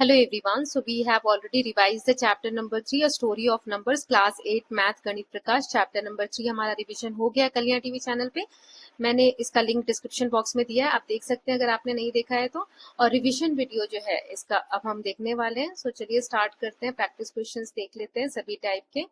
Hello everyone. So we have already revised the chapter number 3, a story of numbers, class 8 math गणित प्रकाश. Chapter number 3 हमारा revision हो गया कल्याण TV channel पे. मैंने इसका लिंक डिस्क्रिप्शन बॉक्स में दिया है, आप देख सकते हैं अगर आपने नहीं देखा है तो. और रिवीजन वीडियो जो है इसका अब हम देखने वाले हैं. सो चलिए स्टार्ट करते हैं. प्रैक्टिस क्वेश्चंस देख लेते हैं सभी टाइप के.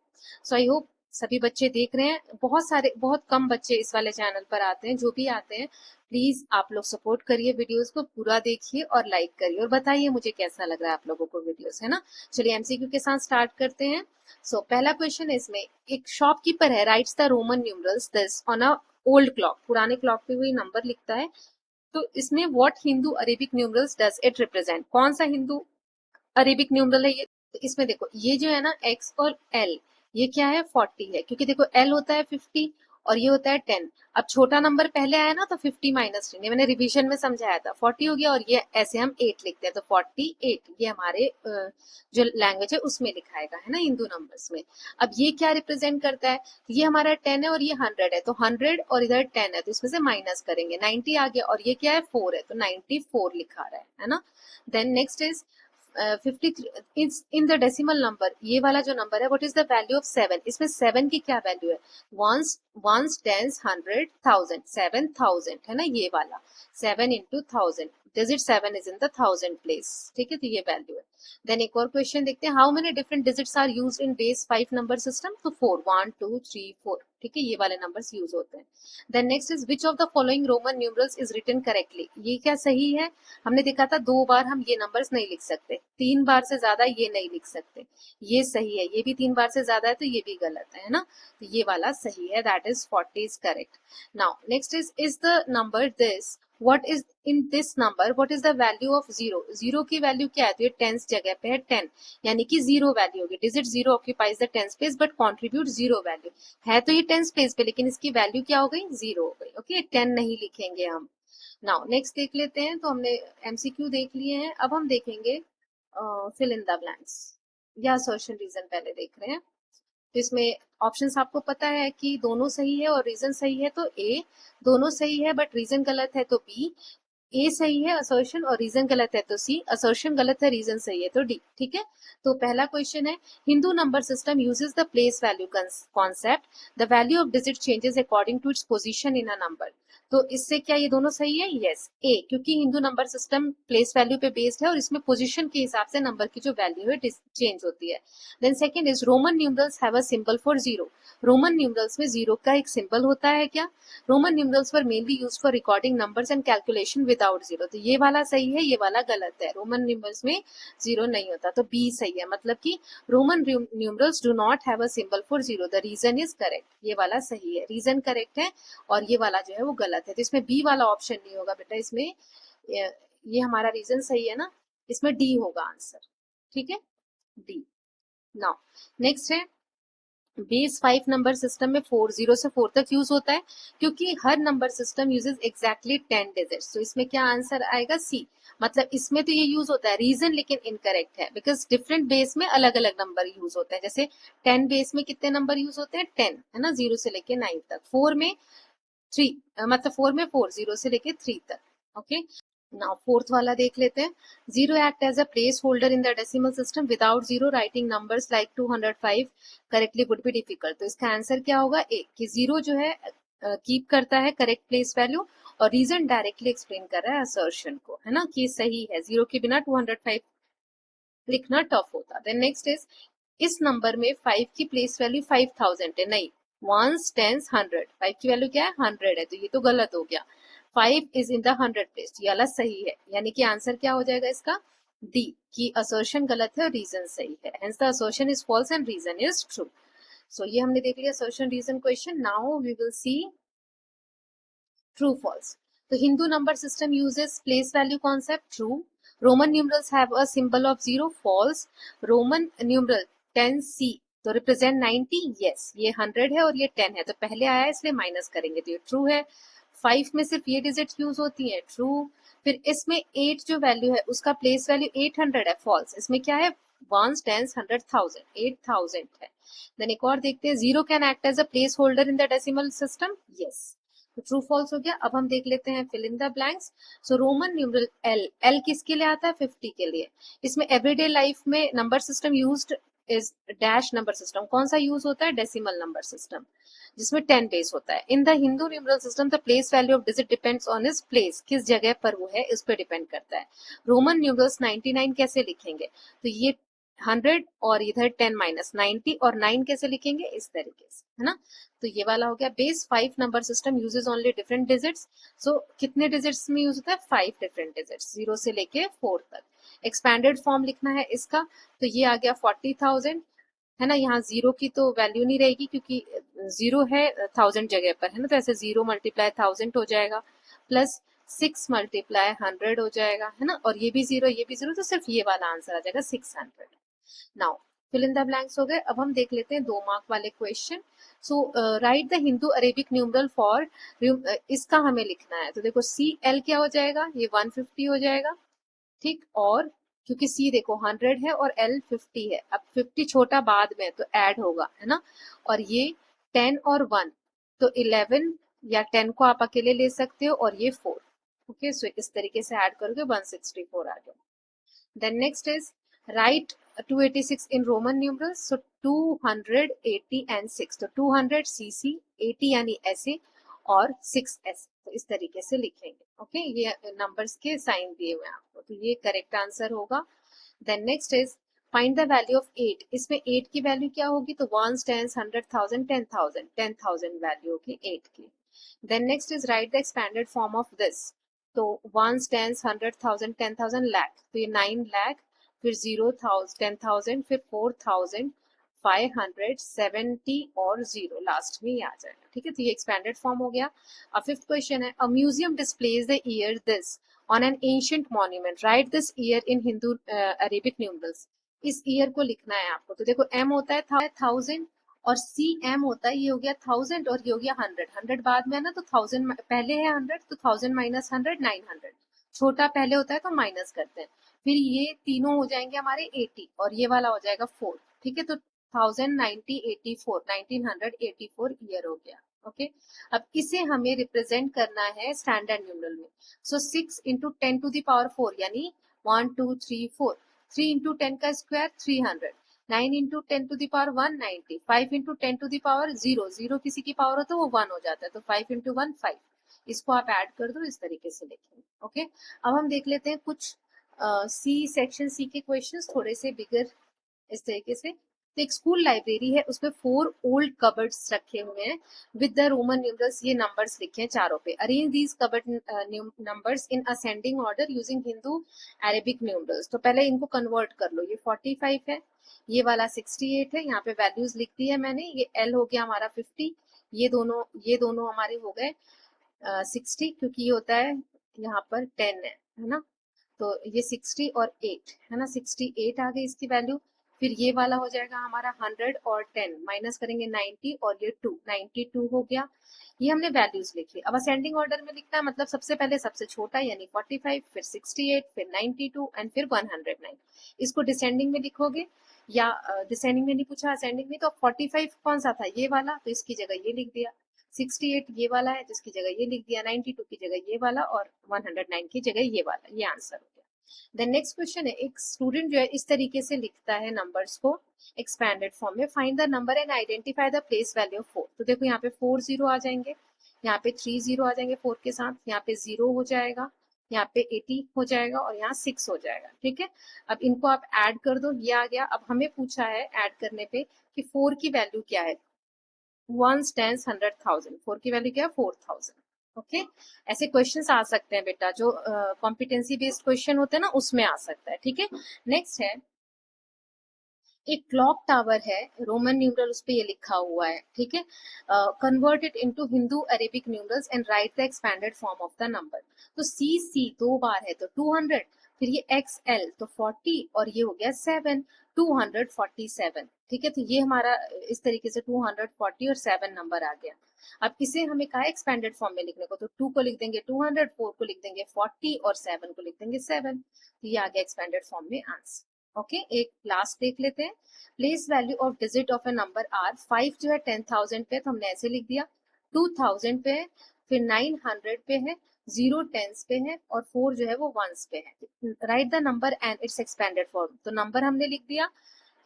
सो आई होप सभी बच्चे देख रहे हैं. बहुत कम बच्चे इस वाले चैनल पर आते हैं. जो भी आते हैं प्लीज आप लोग सपोर्ट करिए, वीडियोस को पूरा देखिए और लाइक करिए और बताइए मुझे कैसा लग रहा है आप लोगों को वीडियोस, है ना. चलिए एमसीक्यू के साथ स्टार्ट करते हैं. सो पहला क्वेश्चन है इसमें, एक शॉपकीपर है, rights the Roman numerals this on a old clock. पुराने क्लॉक पे हुई नंबर लिखता है. तो इसमें what Hindu Arabic numerals does it represent, कौन सा हिंदू अरेबिक न्यूमरल है ये. तो इसमें देखो ये जो है ना एक्स और एल, ये क्या है 40 है, क्योंकि देखो एल होता है 50 और ये होता है 10. अब छोटा नंबर पहले आया ना तो 50 माइनस 10, ये मैंने रिवीजन में समझाया था. 40 हो गया और ये ऐसे हम 8 लिखते हैं तो 48, ये हमारे जो लैंग्वेज है उसमें लिखाएगा, है ना, हिंदू नंबर्स में. अब ये क्या रिप्रेजेंट करता है, ये हमारा 10 है और ये 100 है, तो 100 और इधर 10 है तो इसमें से माइनस करेंगे. 90 आ गया और ये क्या है 4 है तो 94 लिखा रहा है ना. Then next is 53 in the decimal number. ये वाला जो नंबर है what is the value of 7. इसमें 7 की क्या वैल्यू है, वंस टेंस 100 1000, 7000 है ना, ये वाला 7 into 1000. Digit 7 is in the 1000 place, ठीक है, तो ये वैल्यू है. देन एक और क्वेश्चन देखते हैं, how many different digits are used in base 5 number system. तो 4, 1 2 3 4, ठीक है, ये वाले नंबर्स यूज होते हैं. Then next is which of the following Roman numerals is written correctly. ये क्या सही है, हमने देखा था 2 बार हम ये नंबर्स नहीं लिख सकते, 3 बार से ज्यादा ये नहीं लिख सकते. ये सही है, ये भी 3 बार से ज्यादा है तो ये भी गलत है ना. तो ये वाला सही है, that is 40 is correct. Now next is the number this, what is in this number, what is the value of 0. 0 की वैल्यू क्या है, तो ये टेंस जगह पे है 10, यानी कि 0 वैल्यू होगी. Digit 0 occupies the tens place but contribute 0 value. है तो ये टेंस प्लेस पे लेकिन इसकी वैल्यू क्या हो गई, 0 हो गई. ओके, 10 नहीं लिखेंगे हम. नाउ नेक्स्ट देख लेते हैं. तो हमने एमसीक्यू देख लिए हैं, अब हम देखेंगे फिल इन द ब्लैंक्स या असर्शन रीजन पहले देख रहे हैं. तो इसमें ऑप्शंस आपको पता है कि दोनों सही है और रीजन सही है तो ए, दोनों सही है बट रीजन गलत है तो बी, ए सही है असर्शन और रीजन गलत है तो सी, असर्शन गलत है रीजन सही है तो डी. ठीक है, तो पहला क्वेश्चन है, Hindu number system uses the place value concept. The value of digit changes according to its position in a number. तो इससे क्या ये दोनों सही है, यस ए, क्योंकि Hindu number system place value पे बेस्ड है और इसमें पोजीशन के हिसाब से नंबर की जो वैल्यू है चेंज होती है. Then second is Roman numerals have a symbol for 0. Roman numerals में 0 का एक सिंबल होता है क्या. Roman numerals were mainly use for recording numbers and calculation without 0. तो ये वाला सही है, ये वाला गलत है, रोमन न्यूमरल्स में 0 नहीं होता, तो बी सही है, मतलब कि Roman numerals do not have a symbol for 0. The reason is correct, ये वाला सही है, रीजन करेक्ट है और ये वाला जो है वो गलत है. तो इसमें बी वाला ऑप्शन नहीं होगा बेटा, इसमें ये हमारा रीजन सही है ना, इसमें डी होगा आंसर. ठीक है, डी. नाउ नेक्स्ट है, बेस 5 नंबर सिस्टम में 4 0 से 4 तक यूज होता है क्योंकि हर number system uses exactly 10 digits. तो इसमें क्या आंसर आएगा, सी. मतलब इसमें तो ये यूज होता है, रीजन लेकिन इनकरेक्ट है बिकॉज डिफरेंट बेस में अलग अलग नंबर यूज होते हैं. जैसे 10 बेस में कितने नंबर यूज होते हैं, 10 है ना, 0 से लेके 9 तक. 4 में 3, मतलब 4 में 4, 0 से लेके 3 तक. ओके, नाउ फोर्थ वाला देख लेते हैं. 0 act as a placeholder in the decimal system. Without 0 writing numbers like 205 correctly would be difficult. तो इसका आंसर क्या होगा, ए, कि 0 जो है कीप करता है करेक्ट प्लेस वैल्यू और रीजन डायरेक्टली एक्सप्लेन कर रहा है असर्शन को, है ना, कि सही है, 0 के बिना 205 लिखना टफ होता. देन नेक्स्ट इज, इस नंबर में 5 की प्लेस वैल्यू 5000 है, नहीं, वंस टेंस 100. 5 की वैल्यू क्या है, 100 है, तो ये तो गलत हो गया. 5 इज इन द 100 प्लेस, ये वाला सही है, यानी कि आंसर क्या हो जाएगा इसका, डी, की असर्शन गलत है और रीजन सही है. Hence the assertion is false and reason is true. So ये हमने देख लिया assertion reason question. Now we will see true false. तो Hindu number system uses place value concept, true. Roman numerals have a symbol of 0, false. Roman numeral 10C तो represent 90, yes, ये 100 है और ये 10 है तो पहले आया है इसलिए माइनस करेंगे तो ये ट्रू है. 5 में सिर्फ ये डिजिट यूज होती है, ट्रू. फिर इसमें 8 जो वैल्यू है उसका प्लेस वैल्यू 800 है, फॉल्स. इसमें क्या है, वंस टेंस 100,000, 8000 है. देन एक और देखते हैं, 0 can act as a placeholder in the decimal system, yes. तो ट्रू फॉल्स हो गया। अब हम देख लेते हैं fill in the blanks. So Roman numeral L, L किसके लिए आता है? 50 के लिए। इसमें एवरीडे लाइफ में number system used is dash number system. कौन सा यूज होता है? डेसिमल नंबर सिस्टम, जिसमें 10 बेस होता है। In the Hindu numeral system the place value of digit depends on is place, किस जगह पर वो है इस पर डिपेंड करता है। रोमन न्यूमरल्स 99 कैसे लिखेंगे? तो ये 100 और इधर 10 माइनस 90 और 9 कैसे लिखेंगे? इस तरीके से, है ना। तो ये वाला हो गया। Base 5 number system uses only different digits. So कितने डिजिट्स में यूज होता है? 5 डिफरेंट डिजिट्स, 0 से लेके 4 तक। एक्सपैंडेड फॉर्म लिखना है इसका, तो ये आ गया 40,000, है ना। यहाँ जीरो की तो वैल्यू नहीं रहेगी क्योंकि जीरो है 1000 जगह पर, है ना। तो ऐसे 0 मल्टीप्लाई 1000 हो जाएगा, प्लस 6 मल्टीप्लाई 100 हो जाएगा, है ना। और ये भी जीरो, ये भी जीरो, तो सिर्फ ये वाला आंसर आ जाएगा 600। Now fill in the blanks हो गए। अब हम देख लेते हैं 2 मार्क वाले question. So right the Hindu Arabic numeral for, इसका हमें लिखना है। तो देखो सी एल क्या हो जाएगा? ये 150 हो जाएगा, ठीक। और क्योंकि सी देखो 100 है और एल 50 है, अब 50 छोटा बाद में तो ऐड होगा, है ना। और ये 10 और 1, तो 11 या 10 को आप अकेले ले सकते हो, और ये 4। ओके, सो इस तरीके से ऐड करोगे 164 आ गया। Then next is write 286 in Roman numerals. So 280 and 6, तो 200 सीसी, 80 यानी ऐसे, और 6 ऐसे। तो इस तरीके से लिखेंगे। ओके, ये नंबर्स के साइन दिए हुए हैं आपको, तो ये करेक्ट आंसर होगा। Then next is find the value of 8। इसमें 8 की वैल्यू क्या होगी? तो 1 10 100,000 10,000, 10,000 वैल्यू होगी 8 की। Then next is write the expanded form of this. तो 1 10 100,000 10,000 लाख, तो ये 9 लाख, फिर 0,000 10,000, फिर 4,000 570 और 0 लास्ट में ये आ जाएगा, ठीक है। तो ये एक्सपैंडेड फॉर्म हो गया। अब फिफ्थ क्वेश्चन है, a museum displays the year this on an ancient monument, right this year in Hindu Arabic numerals. इस ईयर को लिखना है आपको। तो देखो एम होता है 1000 और सी एम होता है, ये हो गया 1000 और ये हो गया 100, 100 बाद में है ना, तो 1000 पहले है 100, तो 1000 माइनस 100 900, छोटा पहले होता है तो माइनस करते हैं। फिर ये तीनों हो जाएंगे हमारे 80 और ये वाला हो जाएगा 4, ठीक है। तो 1090 1984 ईयर हो गया। ओके, अब इसे हमें रिप्रेजेंट करना है स्टैंडर्ड न्यूमरल में। सो 6 इंटू 10 टू द पावर 4 यानी 1 2 3 4, 3 इंटू 10 का square 300, 9 into 10 to the power 190, 5 into 10 to the power 0, 0 किसी की पावर हो तो वो 1 हो जाता है, तो 5 इंटू 1 5। इसको आप ऐड कर दो, इस तरीके से लिखेंगे। ओके, अब हम देख लेते हैं कुछ सी सेक्शन सी के क्वेश्चंस थोड़े से बिगर इस तरीके से। तो एक स्कूल लाइब्रेरी है, उसमें 4 ओल्ड कबर्ड्स रखे हुए हैं विद द रोमन न्यूमरल्स, ये नंबर्स लिखे हैं चारों पे। Arrange these cupboard numbers in ascending order using Hindu Arabic numerals. तो पहले इनको कन्वर्ट कर लो। ये 45 है, ये वाला 68 है, यहाँ पे वैल्यूज लिख दी है मैंने। ये एल हो गया हमारा 50, ये दोनों हमारे हो गए 60, क्योंकि ये होता है यहाँ पर 10 है ना। तो ये 60 और 8 है ना, 68 आ गई इसकी वैल्यू। फिर ये वाला हो जाएगा हमारा 100 और 10 माइनस करेंगे 90 और ये 2 92 हो गया। ये हमने वैल्यूज लिखी। अब असेंडिंग ऑर्डर में लिखना है, मतलब सबसे पहले सबसे छोटा यानी 45, फिर 68, फिर 92 एंड फिर 109। इसको डिसेंडिंग में लिखोगे या डिसेंडिंग में नहीं पूछा, असेंडिंग में। तो 45 कौन सा था? ये वाला, तो इसकी जगह ये लिख दिया। 68 ये वाला है, जिसकी जगह ये लिख दिया। 92 की जगह ये वाला, और 109 की जगह ये वाला। ये आंसर हो गया। देन नेक्स्ट क्वेश्चन है, एक स्टूडेंट जो है इस तरीके से लिखता है नंबर्स को एक्सपैंडेड फॉर्म में। Find the number and identify the place value of 4। तो देखो यहाँ पे 4 जीरो आ जाएंगे, यहाँ पे 3 जीरो आ जाएंगे 4 के साथ, यहाँ पे 0 हो जाएगा, यहाँ पे 80 हो जाएगा और यहाँ 6 हो जाएगा, ठीक है। अब इनको आप ऐड कर दो, ये आ गया। अब हमें पूछा है ऐड करने पे कि 4 की वैल्यू क्या है। 1 10 100,000, 4 की वैल्यू क्या है? 4000। ओके, ऐसे क्वेश्चंस आ सकते हैं बेटा, जो कॉम्पिटेंसी बेस्ड क्वेश्चन होते हैं ना, उसमें आ सकता है, ठीक है। नेक्स्ट है, एक क्लॉक टावर है, रोमन न्यूमरल उस पे ये लिखा हुआ है, ठीक है। Convert it into Hindu Arabic numerals and right the expanded form of the number. तो सी सी 2 बार है तो 200, फिर ये एक्स एल तो 40 और ये हो गया 7, 247, ठीक है। तो ये हमारा इस तरीके से 240 और 7 नंबर आ गया। अब इसे हमें कहा एक्सपैंडेड फॉर्म में लिखने को, तो 2 को लिख देंगे 200, 4 को लिख देंगे 40 और 7 को लिख देंगे 7। तो ये आ गया एक्सपैंडेड फॉर्म में आंसर। ओके, एक लास्ट देख लेते हैं। Place value of digit of a number are. 5 जो है 10,000 पे, तो हमने ऐसे लिख दिया। 2000 पे फिर 900 पे है, 0 टेंस पे है और 4 जो है वो वंस पे है। Right the number and it's expanded form, तो नंबर हमने लिख दिया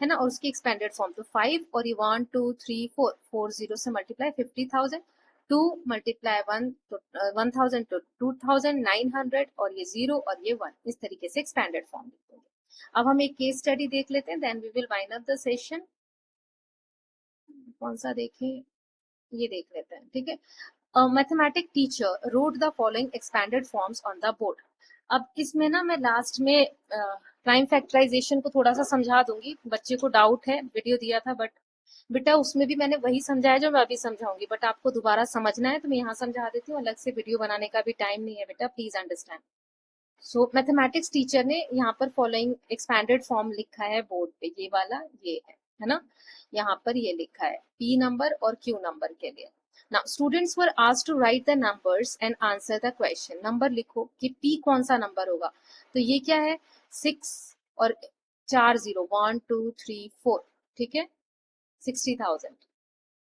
है ना, और उसकी एक्सपेंडेड फॉर्म तो 5, और ये 1 2 3 4, 4 जीरो से मल्टीप्लाई 50,000, 2 मल्टीप्लाई 1 तो 1000 तो 2900, और ये 0 और ये 1, इस तरीके से एक्सपेंडेड फॉर्म लिख देंगे। अब हम एक केस स्टडी देख लेते हैं, then we will wind up the session. कौन सा देखें, ये देख लेते हैं, ठीक है। Mathematic teacher wrote the following expanded forms on the board. अब इसमें ना मैं लास्ट में प्राइम फैक्टराइजेशन को थोड़ा सा समझा दूंगी, बच्चे को डाउट है, वीडियो दिया था बट बेटा उसमें भी मैंने वही समझाया जो मैं अभी समझाऊंगी, बट आपको दोबारा समझना है तो मैं यहाँ समझा देती हूँ, अलग से वीडियो बनाने का भी टाइम नहीं है बेटा, please understand. So mathematics teacher ने यहाँ पर फॉलोइंग एक्सपैंडेड फॉर्म लिखा है बोर्ड पे, ये वाला ये है ना, यहाँ पर ये लिखा है पी नंबर और क्यू नंबर के लिए। Now students were asked to write the numbers and answer the question. Number लिखो कि p कौन सा नंबर होगा, तो ये क्या है 6 और 4 0, 1 2 3 4, ठीक है 60,000,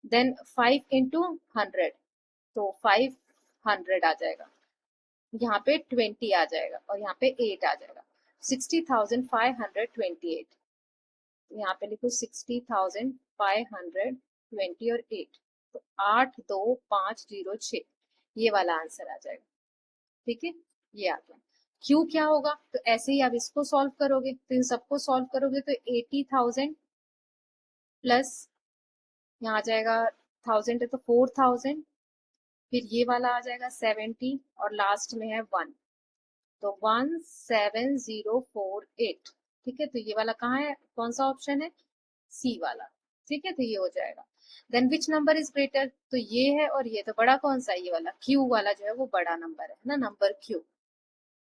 देन 5 इंटू 100 तो 500 आ जाएगा, यहाँ पे 20 आ जाएगा और यहाँ पे 8 आ जाएगा, 60,528, यहाँ पे लिखो 60,520 और 8, तो 82506, ये वाला आंसर आ जाएगा, ठीक है ये आ गया। क्यू क्या होगा, तो ऐसे ही आप इसको सॉल्व करोगे, तो इन सबको सॉल्व करोगे तो 80,000 प्लस यहाँ आ जाएगा 1000 है तो 4000, फिर ये वाला आ जाएगा 70 और लास्ट में है 1, तो 17048, ठीक है, तो ये वाला कहाँ है, कौन सा ऑप्शन है, सी वाला, ठीक है, तो ये हो जाएगा। Then which number is greater, तो ये है और ये, तो बड़ा कौन सा, ये वाला क्यू वाला जो है वो बड़ा नंबर है ना, number Q.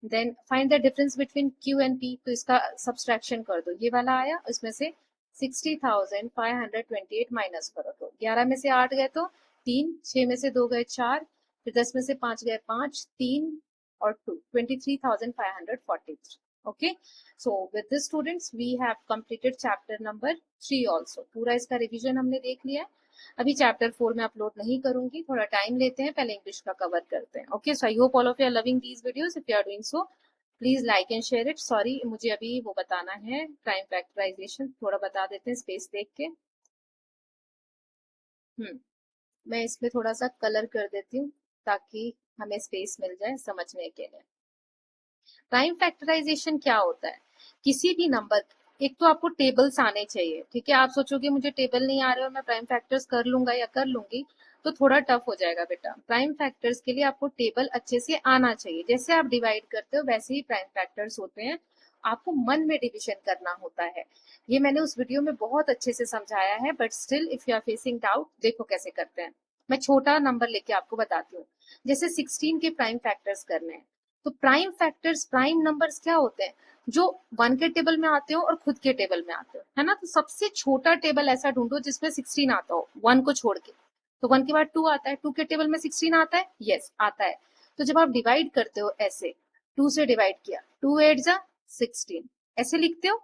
Then find the difference between Q and P, तो इसका सब्सट्रैक्शन कर दो, ये वाला आया, इसमें से 60,528 माइनस करो, तो 11 में से 8 गए तो 3, 6 में से 2 गए 4, फिर 10 में से 5 गए 5, 3 और 2, 23,543। Okay, so with this students we have completed chapter number 3 also, पूरा इसका रिवीजन हमने देख लिया है। अभी चैप्टर 4 में अपलोड नहीं करूंगी, थोड़ा टाइम लेते हैं, पहले इंग्लिश का कवर करते हैं। Okay, so I hope all of you are loving these videos, if you are doing so please like and share it. Sorry मुझे अभी वो बताना है टाइम फैक्टराइजेशन, थोड़ा बता देते हैं स्पेस देख के। मैं इसमें थोड़ा सा कलर कर देती हूँ ताकि हमें स्पेस मिल जाए समझने के लिए। प्राइम फैक्टराइजेशन क्या होता है, किसी भी नंबर, एक तो आपको टेबल्स आने चाहिए, ठीक है, आप सोचोगे मुझे टेबल नहीं आ रहे और मैं प्राइम फैक्टर्स कर लूंगा या कर लूंगी तो थोड़ा टफ हो जाएगा बेटा। प्राइम फैक्टर्स के लिए आपको टेबल अच्छे से आना चाहिए, जैसे आप डिवाइड करते हो वैसे ही प्राइम फैक्टर्स होते हैं, आपको मन में डिविजन करना होता है। ये मैंने उस वीडियो में बहुत अच्छे से समझाया है, but still if you are facing doubt, देखो कैसे करते हैं। मैं छोटा नंबर लेके आपको बताती हूँ, जैसे 16 के प्राइम फैक्टर्स करने हैं, तो प्राइम फैक्टर्स प्राइम नंबर्स क्या होते हैं, जो 1 के टेबल में आते हो और खुद के टेबल में आते हो, है ना, तो सबसे छोटा टेबल ऐसा ढूंढो जिसमें 16 आता हो 1 को छोड़ के, तो 1 के बाद 2 आता है, 2 के टेबल में 16 आता है, यस आता है, तो जब आप डिवाइड करते हो ऐसे 2 से डिवाइड किया, 2 8 जा 16 ऐसे लिखते हो,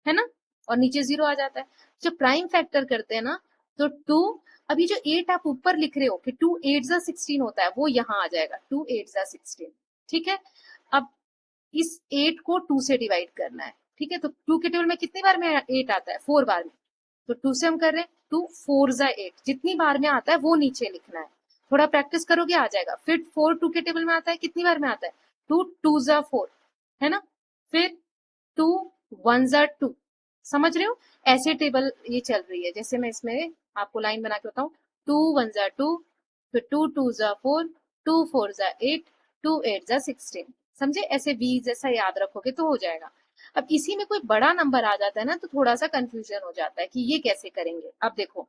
है ना, और नीचे 0 आ जाता है। जब प्राइम फैक्टर करते हैं ना तो 2, अभी जो 8 आप ऊपर लिख रहे हो कि 2 8 जा 16 होता है, वो यहाँ आ जाएगा 2 8 जा 16, ठीक है। अब इस 8 को 2 से डिवाइड करना है, ठीक है, तो 2 के टेबल में कितनी बार में 8 आता है, 4 बार में, तो 2 से हम कर रहे हैं 2 4 जा 8, जितनी बार में आता है वो नीचे लिखना है, थोड़ा प्रैक्टिस करोगे आ जाएगा। फिर 4 2 के टेबल में आता है, कितनी बार में आता है 2 2 जा 4, है ना, फिर 2 1 जा 2, समझ रहे हो, ऐसे टेबल ये चल रही है। जैसे मैं इसमें आपको लाइन बना के बताऊं, 2 1 जा 2, फिर 2 2 जा 4, 2 4 जा 8, 2 8 जा 16, समझे, ऐसे v जैसा याद रखोगे तो हो जाएगा। अब इसी में कोई बड़ा नंबर आ जाता है ना तो थोड़ा सा कंफ्यूजन हो जाता है कि ये कैसे करेंगे। अब देखो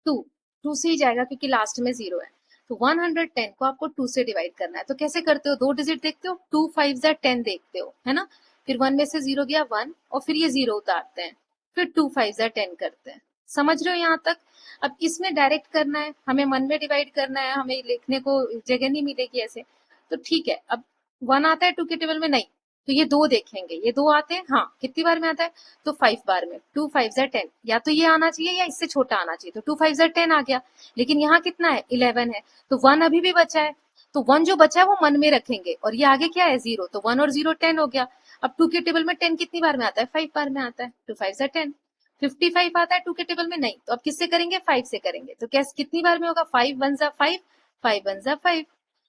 2 से ही जाएगा क्योंकि लास्ट में 0 है, तो 110 को आपको 2 से डिवाइड करना है, तो कैसे करते हो, 2 डिजिट देखते हो, 2 5 जा 10 देखते हो, है ना, फिर 1 में से 0 गया 1 और फिर ये 0 उतारते हैं, फिर 2 5 जा 10 करते हैं, समझ रहे हो यहाँ तक। अब इसमें डायरेक्ट करना है, हमें मन में डिवाइड करना है, हमें लिखने को जगह नहीं मिलेगी ऐसे, तो ठीक है। अब 1 आता है 2 के टेबल में, नहीं, तो ये 2 देखेंगे, ये 2 आते हैं, हाँ कितनी बार में आता है, तो 5 बार में। 2 5 ज़ा 10, या तो ये आना चाहिए या इससे छोटा आना चाहिए, तो 2 5 ज़ा 10 आ गया। लेकिन यहाँ कितना है, 11 है, तो 1 अभी भी बचा है, तो 1 जो बचा है वो मन में रखेंगे, और ये आगे क्या है, 0, तो 1 और 0 10 हो गया। अब 2 के टेबल में 10 कितनी बार में आता है, 5 बार में आता है, 2 5 ज़ा 10। 55 आता है 2 के टेबल में, नहीं, तो अब किससे करेंगे, 5 से करेंगे, तो कैसे कितनी बार में होगा, 5 1 ज़ा 5, 5 1 ज़ा 5।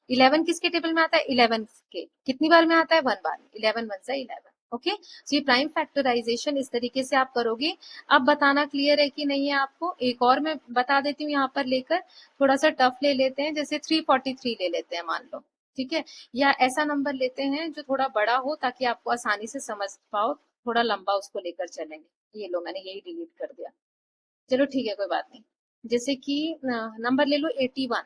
11 किसके टेबल में आता है, 11 के कितनी बार में आता है, 1 बार में, 11 1 ज़ा 11। ओके, सो ये प्राइम फैक्टराइजेशन इस तरीके से आप करोगे। अब बताना क्लियर है कि नहीं है आपको, एक और मैं बता देती हूँ यहाँ पर लेकर, थोड़ा सा टफ ले लेते हैं, जैसे 343 ले लेते हैं मान लो, ठीक है, या ऐसा नंबर लेते हैं जो थोड़ा बड़ा हो ताकि आपको आसानी से समझ पाओ, थोड़ा लंबा उसको लेकर चलेंगे। ये लो मैंने यही डिलीट कर दिया, चलो ठीक है कोई बात नहीं। जैसे कि नंबर ले लो 81,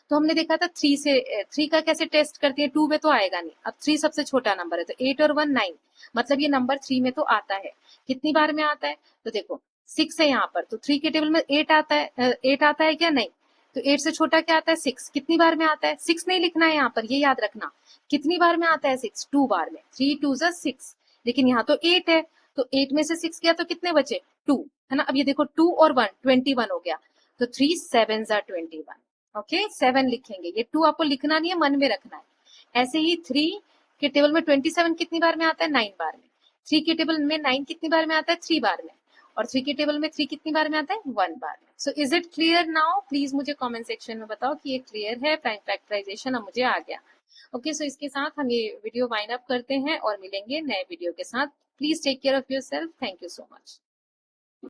तो हमने देखा था 3 से, 3 का कैसे टेस्ट करती है, 2 में तो आएगा नहीं, अब 3 सबसे छोटा नंबर है, तो 8 और 1 9, मतलब ये नंबर 3 में तो आता है। कितनी बार में आता है, तो देखो 6 है यहाँ पर, तो 3 के टेबल में 8 आता है, 8 आता है क्या, नहीं, तो 8 से छोटा क्या आता है, 6, कितनी बार में आता है, 6 नहीं लिखना है यहाँ पर, ये याद रखना, कितनी बार में आता है 6, 2 बार में, 3 2 ज़ा 6, लेकिन यहाँ तो 8 है, तो 8 में से 6 गया तो कितने बचे, 2, है ना। अब ये देखो 2 और 1 21 हो गया, तो 3 7 ज़ा 21, ओके 7 लिखेंगे, ये 2 आपको लिखना नहीं है, मन में रखना है। ऐसे ही 3 के टेबल में 27 कितनी बार में आता है, 9 बार में। 3 के टेबल में 9 कितनी बार में आता है, 3 बार में। और 3 के टेबल में 3 कितनी बार में आता है, 1 बार में। So is it clear now, please मुझे कमेंट सेक्शन में बताओ कि ये क्लियर है, प्राइम फैक्टराइजेशन अब मुझे आ गया। ओके, सो इसके साथ हम ये वीडियो वाइंड अप करते हैं और मिलेंगे नए वीडियो के साथ। Please take care of yourself, thank you so much.